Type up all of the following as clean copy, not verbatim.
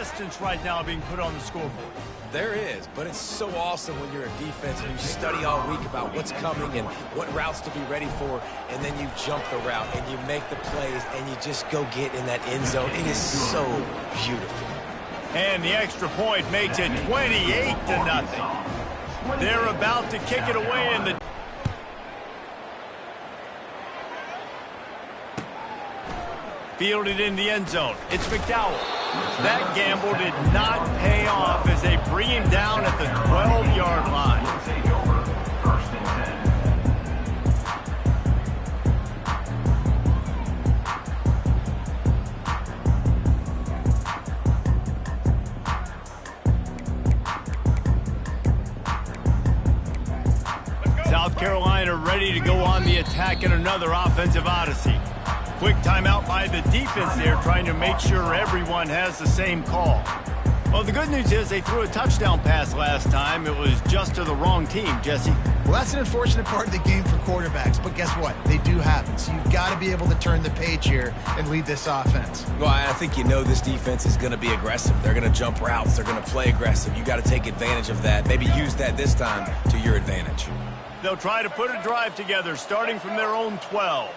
resistance right now being put on the scoreboard. There is, but it's so awesome when you're a defense and you study all week about what's coming and what routes to be ready for, and then you jump the route and you make the plays and you just go get in that end zone. It is so beautiful. And the extra point makes it 28-0. They're about to kick it away in the... Fielded in the end zone. It's McDowell. That gamble did not pay off as they bring him down at the 12-yard line. South Carolina ready to go on the attack in another offensive odyssey. Quick timeout by the defense there, trying to make sure everyone has the same call. Well, the good news is they threw a touchdown pass last time. It was just to the wrong team, Jesse. Well, that's an unfortunate part of the game for quarterbacks, but guess what? They do happen. So you've got to be able to turn the page here and lead this offense. Well, I think you know this defense is going to be aggressive. They're going to jump routes. They're going to play aggressive. You got to take advantage of that. Maybe use that this time to your advantage. They'll try to put a drive together, starting from their own 12.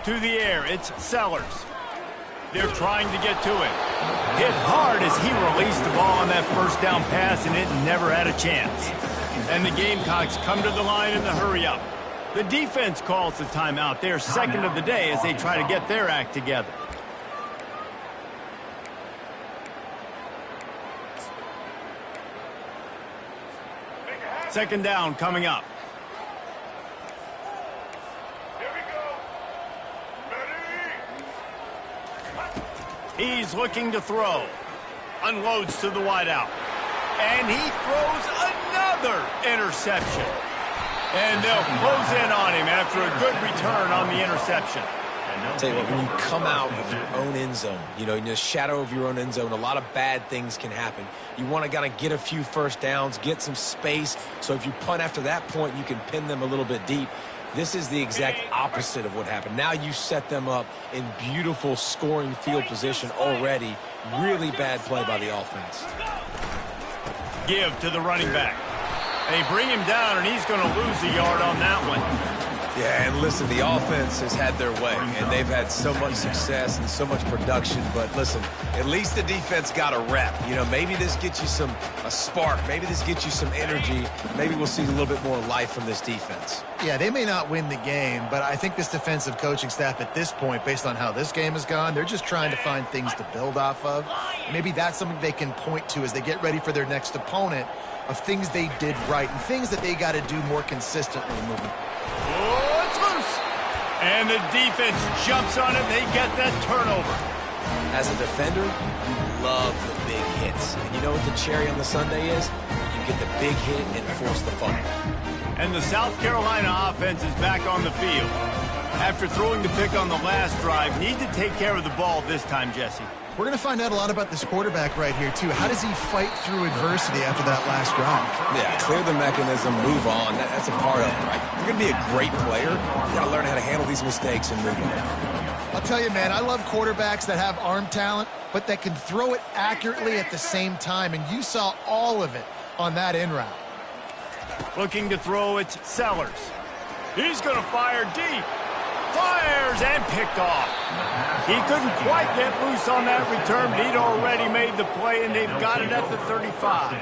To the air, it's Sellers. They're trying to get to it. Hit hard as he released the ball on that first down pass, and it never had a chance. And the Gamecocks come to the line in the hurry-up. The defense calls the timeout. They're second of the day as they try to get their act together. Second down coming up. He's looking to throw. Unloads to the wideout. And he throws another interception. And they'll close in on him after a good return on the interception. Tell you what, when you come out of your own end zone, you know, in the shadow of your own end zone, a lot of bad things can happen. You want to kind of get a few first downs, get some space, so if you punt after that point, you can pin them a little bit deep. This is the exact opposite of what happened. Now you set them up in beautiful scoring field position already. Really bad play by the offense. Give to the running back. They bring him down, and he's going to lose a yard on that one. Yeah, and listen, the offense has had their way, and they've had so much success and so much production. But listen, at least the defense got a rep. You know, maybe this gets you a spark. Maybe this gets you some energy. Maybe we'll see a little bit more life from this defense. Yeah, they may not win the game, but I think this defensive coaching staff at this point, based on how this game has gone, they're just trying to find things to build off of. Maybe that's something they can point to as they get ready for their next opponent, of things they did right and things that they got to do more consistently moving. Oh, it's loose. And the defense jumps on it. They get that turnover. As a defender, you love the big hits. And you know what the cherry on the sundae is? You get the big hit and force the fumble. And the South Carolina offense is back on the field. After throwing the pick on the last drive, need to take care of the ball this time, Jesse. We're going to find out a lot about this quarterback right here, too. How does he fight through adversity after that last drive? Yeah, clear the mechanism, move on. That's a part of it, right? If you're going to be a great player, you got to learn how to handle these mistakes and move on. I'll tell you, man, I love quarterbacks that have arm talent, but that can throw it accurately at the same time, and you saw all of it on that in route. Looking to throw, it's Sellers. He's going to fire deep. Fires and picked off. He couldn't quite get loose on that return, but he'd already made the play, and they've got it at the 35.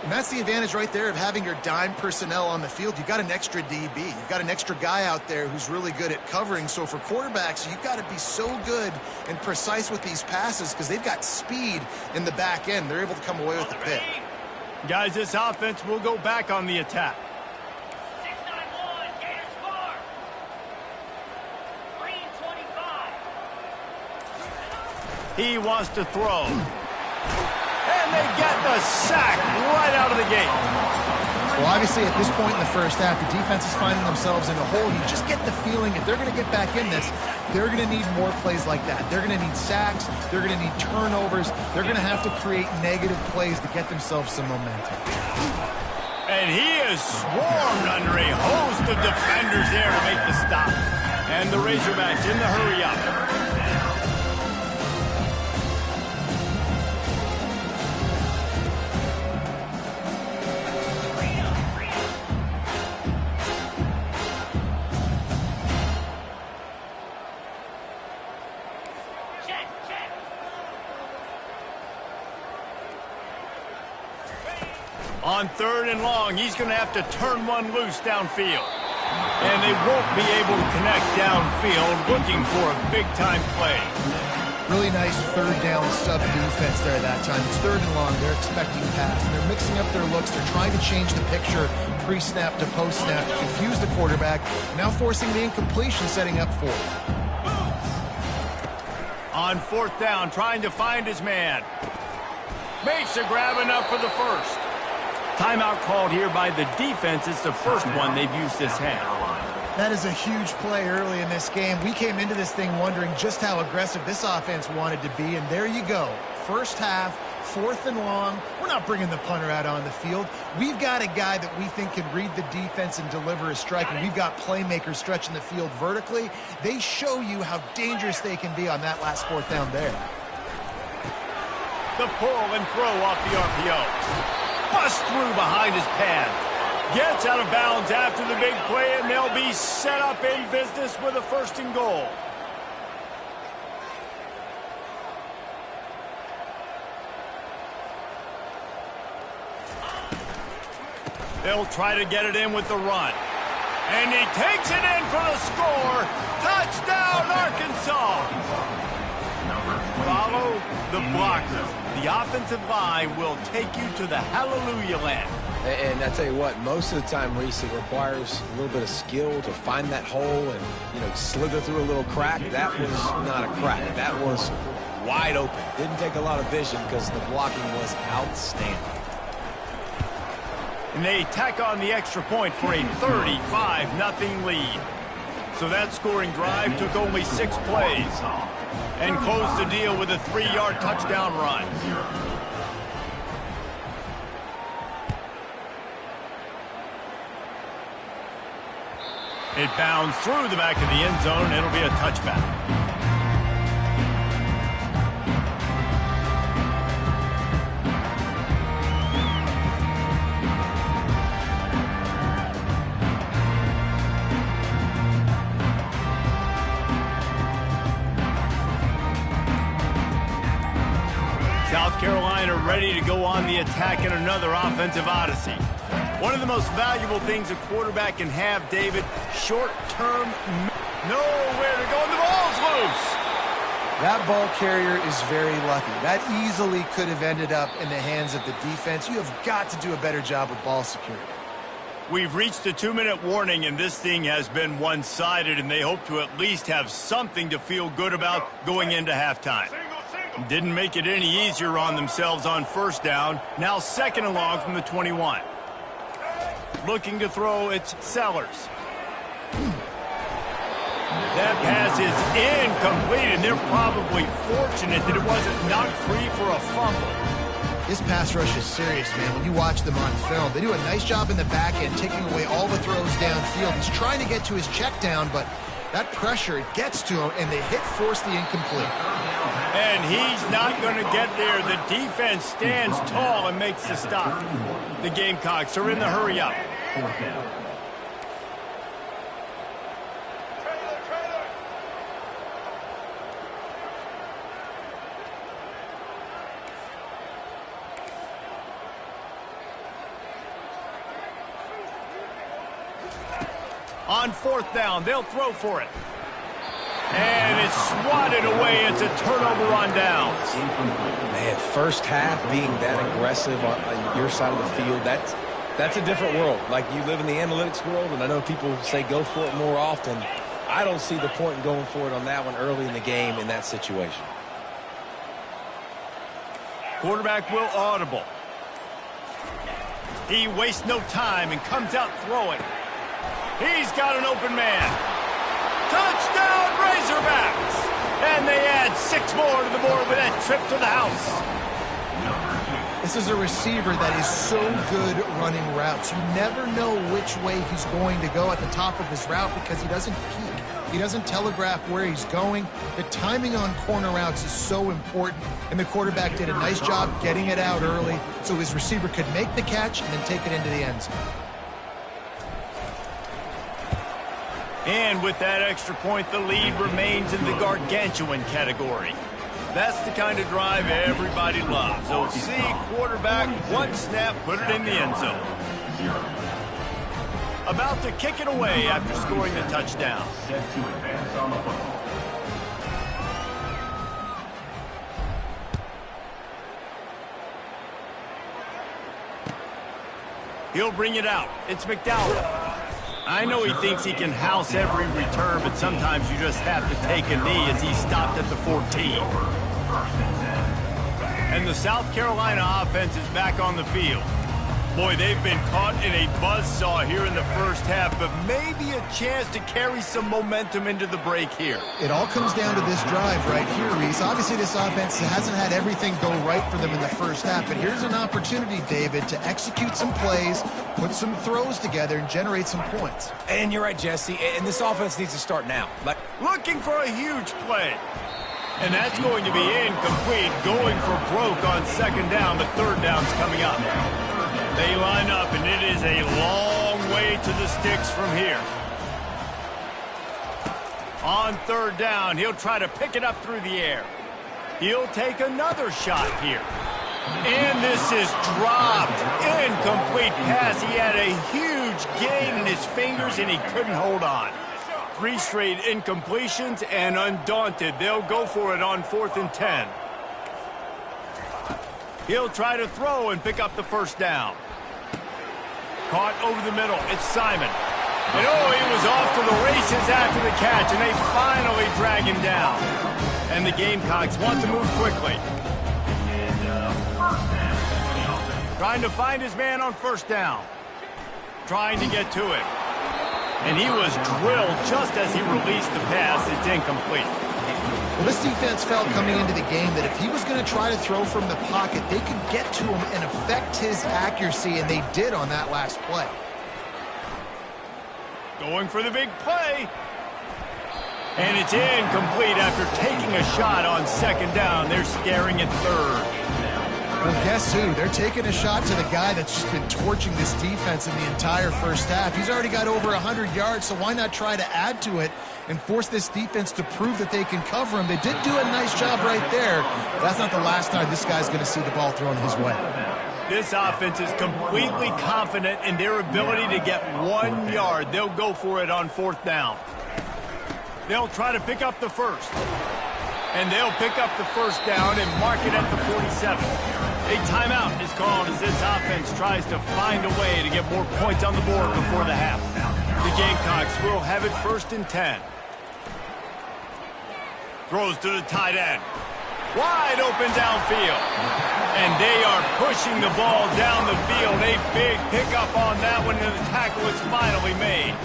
And that's the advantage right there of having your dime personnel on the field. You've got an extra DB. You've got an extra guy out there who's really good at covering. So for quarterbacks, you've got to be so good and precise with these passes because they've got speed in the back end. They're able to come away with the pick. Guys, this offense will go back on the attack. He wants to throw. And they get the sack right out of the gate. Well, obviously, at this point in the first half, the defense is finding themselves in a hole. You just get the feeling if they're going to get back in this, they're going to need more plays like that. They're going to need sacks. They're going to need turnovers. They're going to have to create negative plays to get themselves some momentum. And he is swarmed under a hose the defenders there to make the stop. And the Razorbacks in the hurry-up. On 3rd and long, he's going to have to turn one loose downfield. And they won't be able to connect downfield, looking for a big-time play. Really nice 3rd down sub defense there that time. It's 3rd and long. They're expecting pass, and they're mixing up their looks. They're trying to change the picture pre-snap to post-snap to confuse the quarterback, now forcing the incompletion, setting up 4th. On 4th down, trying to find his man. Makes a grab enough for the first. Timeout called here by the defense. It's the first one they've used this half. That is a huge play early in this game. We came into this thing wondering just how aggressive this offense wanted to be, and there you go. First half, 4th and long. We're not bringing the punter out on the field. We've got a guy that we think can read the defense and deliver a strike, and we've got playmakers stretching the field vertically. They show you how dangerous they can be on that last 4th down there. The pull and throw off the RPO. Bust through behind his pad. Gets out of bounds after the big play, and they'll be set up in business with a 1st and goal. They'll try to get it in with the run. And he takes it in for the score. Touchdown, Arkansas! Follow the blocker. The offensive line will take you to the hallelujah land. And I tell you what, most of the time, Reese, it requires a little bit of skill to find that hole and, slither through a little crack. That was not a crack. That was wide open. Didn't take a lot of vision because the blocking was outstanding. And they tack on the extra point for a 35-0 lead. So that scoring drive took only 6 plays and closed the deal with a 3-yard touchdown run. It bounds through the back of the end zone. It'll be a touchback. South Carolina ready to go on the attack in another offensive odyssey. One of the most valuable things a quarterback can have, David, short-term, nowhere to go, and the ball's loose. That ball carrier is very lucky. That easily could have ended up in the hands of the defense. You have got to do a better job with ball security. We've reached the 2-minute warning, and this thing has been one-sided, and they hope to at least have something to feel good about going into halftime. Didn't make it any easier on themselves on 1st down. Now 2nd and long from the 21. Looking to throw, it's Sellers. That pass is incomplete, and they're probably fortunate that it wasn't knocked free for a fumble. This pass rush is serious, man. When you watch them on film, they do a nice job in the back end, taking away all the throws downfield. He's trying to get to his check down, but that pressure, it gets to him, and they force the incomplete. And he's not going to get there. The defense stands tall and makes the stop. The Gamecocks are in the hurry-up. On 4th down, they'll throw for it. And it's swatted away. It's a turnover on downs. Man, first half being that aggressive on your side of the field, that's a different world. Like, you live in the analytics world, and I know people say go for it more often. I don't see the point in going for it on that one early in the game in that situation. Quarterback will audible. He wastes no time and comes out throwing. He's got an open man. Touchdown, Razorbacks! And they add 6 more to the board with that trip to the house. This is a receiver that is so good running routes. You never know which way he's going to go at the top of his route because he doesn't peek. He doesn't telegraph where he's going. The timing on corner routes is so important, and the quarterback did a nice job getting it out early so his receiver could make the catch and then take it into the end zone. And with that extra point, the lead remains in the gargantuan category. That's the kind of drive everybody loves. So see quarterback, one snap, put it in the end zone. About to kick it away after scoring the touchdown. Set to advance on the football. He'll bring it out. It's McDowell. I know he thinks he can house every return, but sometimes you just have to take a knee as he stopped at the 14. And the South Carolina offense is back on the field. Boy, they've been caught in a buzzsaw here in the first half, but maybe a chance to carry some momentum into the break here. It all comes down to this drive right here, Reese. Obviously, this offense hasn't had everything go right for them in the first half, but here's an opportunity, David, to execute some plays, put some throws together, and generate some points. And you're right, Jesse, and this offense needs to start now. Looking for a huge play. And that's going to be incomplete, going for broke on second down, but third down's coming up. They line up, and it is a long way to the sticks from here. On third down, he'll try to pick it up through the air. He'll take another shot here. And this is dropped. Incomplete pass. He had a huge gain in his fingers, and he couldn't hold on. 3 straight incompletions, and undaunted, they'll go for it on 4th and 10. He'll try to throw and pick up the first down. Caught over the middle. It's Simon. And oh, he was off to the races after the catch, and they finally drag him down. And the Gamecocks want to move quickly. Trying to find his man on first down. Trying to get to it. And he was drilled just as he released the pass. It's incomplete. Well, this defense felt coming into the game that if he was going to try to throw from the pocket, they could get to him and affect his accuracy, and they did on that last play. Going for the big play. And it's incomplete after taking a shot on second down. They're scaring at third. Well, guess who? They're taking a shot to the guy that's just been torching this defense in the entire first half. He's already got over 100 yards, so why not try to add to it and force this defense to prove that they can cover him? They did do a nice job right there. That's not the last time this guy's going to see the ball thrown his way. This offense is completely confident in their ability to get 1 yard. They'll go for it on 4th down. They'll try to pick up the first. And they'll pick up the first down and mark it at the 47. A timeout is called as this offense tries to find a way to get more points on the board before the half. The Gamecocks will have it 1st and 10. Throws to the tight end. Wide open downfield. And they are pushing the ball down the field. A big pickup on that one, and the tackle is finally made.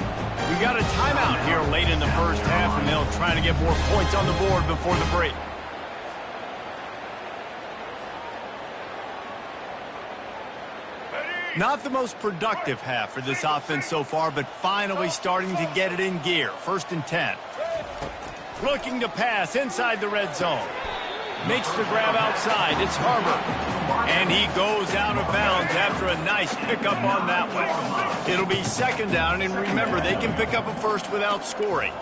We got a timeout here late in the first half, and they'll try to get more points on the board before the break. Not the most productive half for this offense so far, but finally starting to get it in gear. 1st and 10. Looking to pass inside the red zone. Makes the grab outside. It's Harbor. And he goes out of bounds after a nice pickup on that one. It'll be 2nd down, and remember, they can pick up a first without scoring.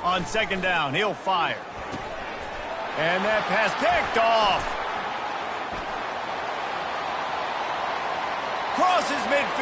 On 2nd down, he'll fire. And that pass picked off. Crosses midfield.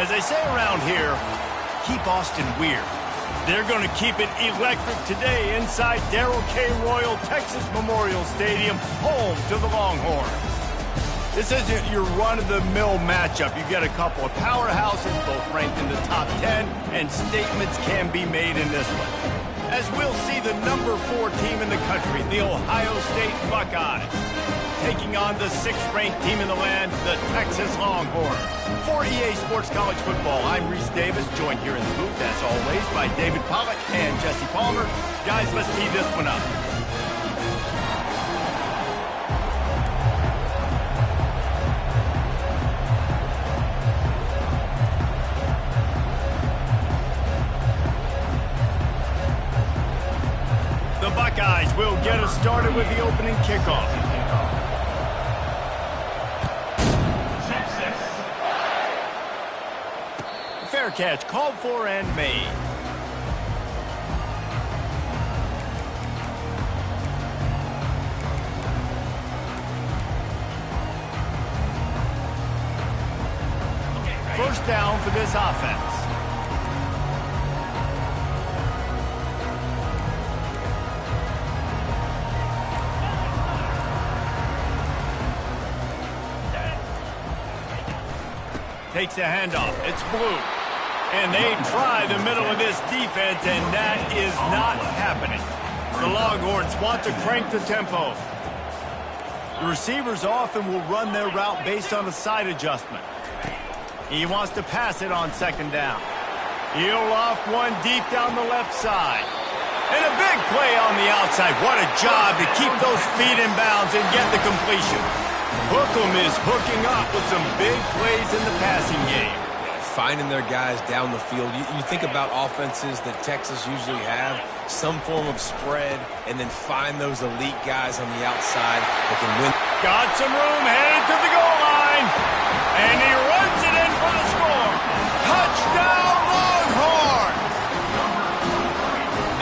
As they say around here, keep Austin weird. They're going to keep it electric today inside Darrell K. Royal Texas Memorial Stadium, home to the Longhorns. This isn't your run-of-the-mill matchup. You've got a couple of powerhouses, both ranked in the top 10, and statements can be made in this one. As we'll see the number 4 team in the country, the Ohio State Buckeyes, taking on the 6th-ranked team in the land, the Texas Longhorns. For EA Sports College Football, I'm Reese Davis, joined here in the booth, as always, by David Pollack and Jesse Palmer. Guys, let's tee this one up. The Buckeyes will get us started with the opening kickoff. Fair catch called for and made. First down for this offense. Takes the handoff. It's Blue. And they try the middle of this defense, and that is not happening. The Longhorns want to crank the tempo. The receivers often will run their route based on a side adjustment. He wants to pass it on 2nd down. He'll off one deep down the left side. And a big play on the outside. What a job to keep those feet in bounds and get the completion. Hookem is hooking up with some big plays in the passing game. Finding their guys down the field. You think about offenses that Texas usually have, some form of spread, and then find those elite guys on the outside that can win. Got some room, headed to the goal line, and he runs it in for the score. Touchdown, Longhorns!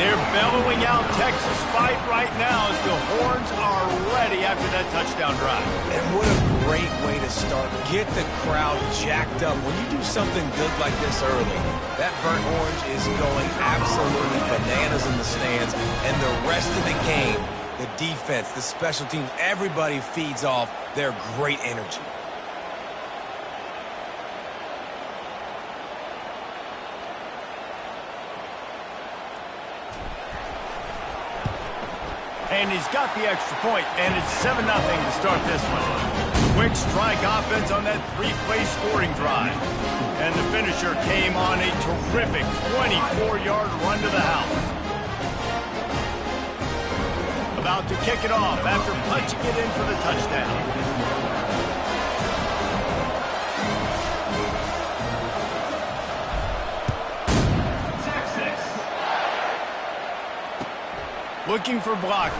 They're bellowing out Texas fight right now as the Horns are ready after that touchdown drive. And what a great way to start. Get the crowd jacked up. When you do something good like this early, that burnt orange is going absolutely bananas in the stands. And the rest of the game, the defense, the special teams, everybody feeds off their great energy. And he's got the extra point, and it's 7-0 to start this one. Quick strike offense on that 3-play scoring drive. And the finisher came on a terrific 24-yard run to the house. About to kick it off after punching it in for the touchdown. Looking for blockers.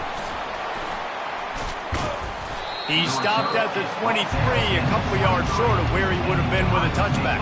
He stopped at the 23, a couple yards short of where he would have been with a touchback.